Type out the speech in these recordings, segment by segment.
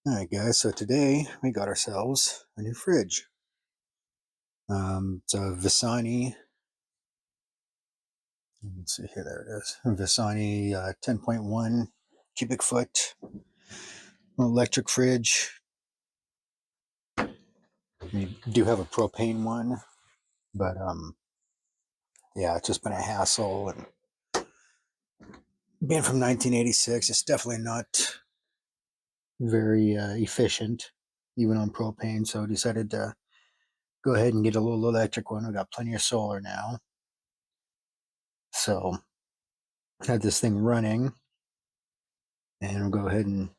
Alright guys, so today we got ourselves a new fridge. It's a Visani, let's see here, there it is. A Visani 10.1 cubic foot electric fridge. We do have a propane one, but yeah, it's just been a hassle, and being from 1986, it's definitely not very efficient, even on propane, so I decided to go ahead and get a little electric one. We got plenty of solar now, so I had this thing running, and we'll go ahead and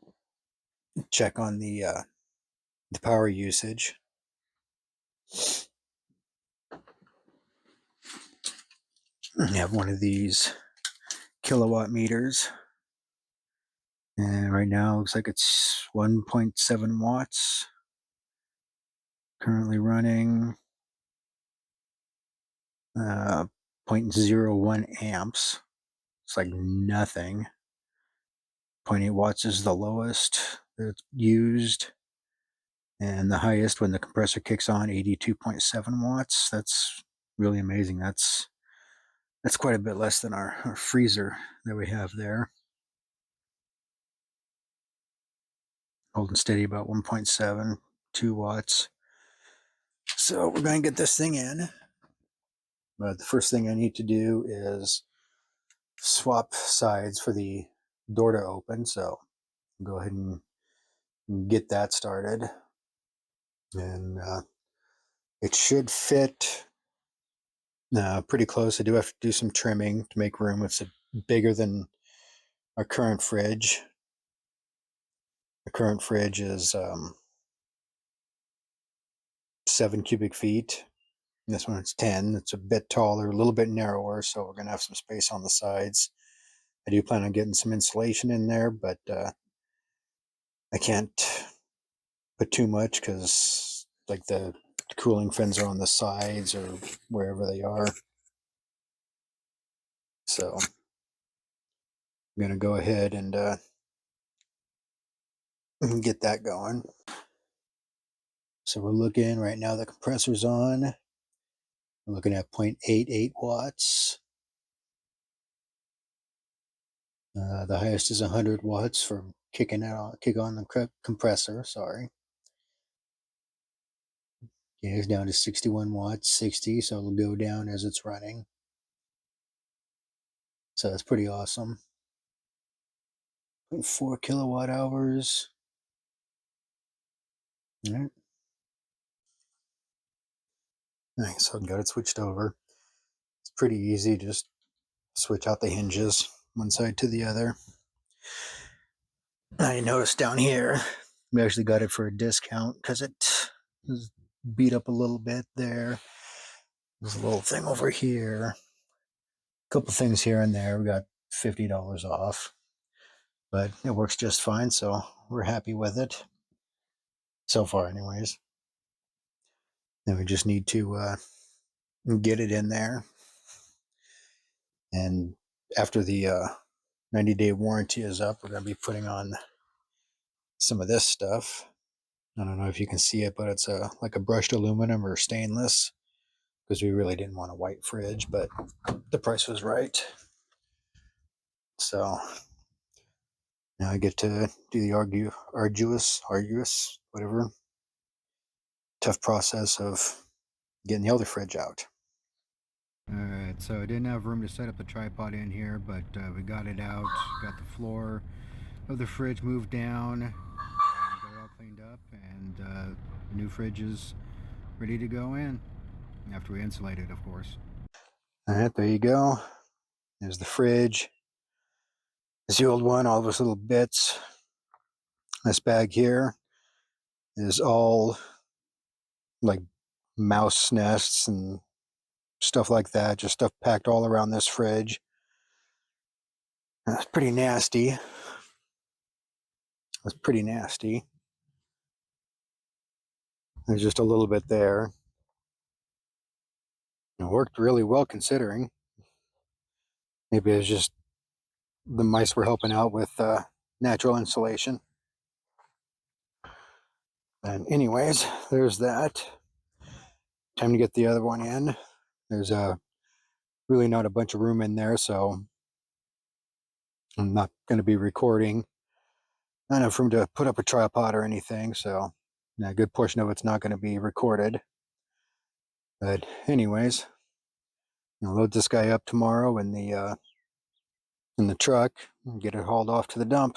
check on the power usage. I have one of these kilowatt meters, and right now it looks like it's 1.7 watts. Currently running 0 0.01 amps. It's like nothing. 0.8 watts is the lowest that's used, and the highest when the compressor kicks on, 82.7 watts. That's really amazing. That's quite a bit less than our freezer that we have there. Holding steady about 1.72 watts. So we're going to get this thing in. But the first thing I need to do is swap sides for the door to open. So I'll go ahead and get that started. And it should fit pretty close. I do have to do some trimming to make room. It's bigger than our current fridge. The current fridge is 7 cubic feet. This one it's 10. It's a bit taller, a little bit narrower, so we're going to have some space on the sides. I do plan on getting some insulation in there, but I can't put too much because like the cooling fins are on the sides or wherever they are. So I'm going to go ahead and get that going. So we're looking right now, the compressor's on. We're looking at 0.88 watts. The highest is 100 watts for kick on the compressor. Sorry. Yeah, it's down to 61 watts, 60, so it'll go down as it's running. So that's pretty awesome. 4 kilowatt hours. All right. Nice. So I've got it switched over. It's pretty easy. Just switch out the hinges one side to the other. I noticed down here, we actually got it for a discount because it was beat up a little bit there. There's a little thing over here. A couple things here and there. We got $50 off, but it works just fine. So we're happy with it so far, anyways. Then we just need to get it in there. And after the 90-day warranty is up, we're going to be putting on some of this stuff. I don't know if you can see it, but it's like a brushed aluminum or stainless, because we really didn't want a white fridge, but the price was right. So now I get to do the arduous, whatever, tough process of getting the other fridge out. Alright, so I didn't have room to set up the tripod in here, but we got it out, got the floor of the fridge moved down, got it all cleaned up, and the new fridge is ready to go in, after we insulate it, of course. Alright, there you go. There's the fridge. There's the old one, all those little bits. This bag here is all like mouse nests and stuff like that, just stuff packed all around this fridge. That's pretty nasty. That's pretty nasty. There's just a little bit there. It worked really well considering. Maybe it's just the mice were helping out with natural insulation. And anyways, there's that. Time to get the other one in. There's really not a bunch of room in there, so I'm not going to be recording. Not enough room to put up a tripod or anything, so a good portion of it's not going to be recorded. But anyways, I'll load this guy up tomorrow in the truck and get it hauled off to the dump.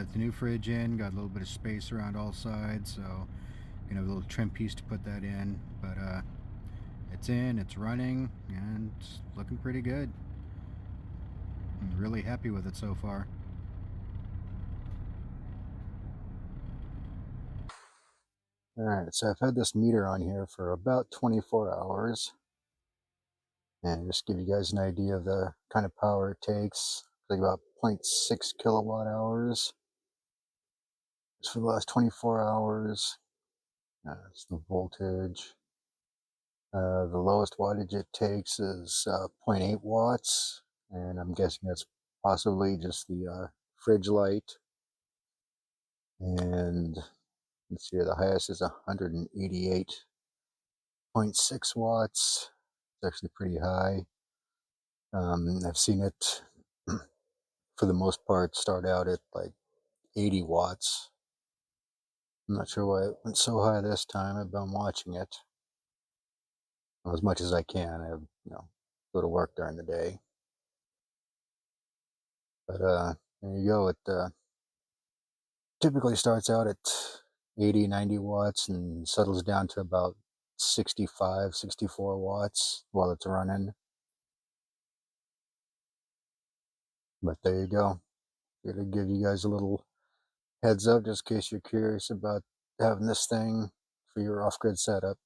got the new fridge in, got a little bit of space around all sides, so gonna have a little trim piece to put that in. But it's in, it's running, and it's looking pretty good. I'm really happy with it so far. Alright, so I've had this meter on here for about 24 hours. And just give you guys an idea of the kind of power it takes. Like about 0.6 kilowatt hours. Just for the last 24 hours. That's the voltage. The lowest wattage it takes is zero point 0.8 watts. And I'm guessing that's possibly just the fridge light. And let's see, the highest is 188.6 watts. It's actually pretty high. I've seen it for the most part start out at like 80 watts. I'm not sure why it went so high this time. I've been watching it as much as I can. I go to work during the day. But there you go. It typically starts out at 80, 90 watts and settles down to about 65, 64 watts while it's running. But there you go. Gotta give you guys a little heads up just in case you're curious about having this thing for your off-grid setup.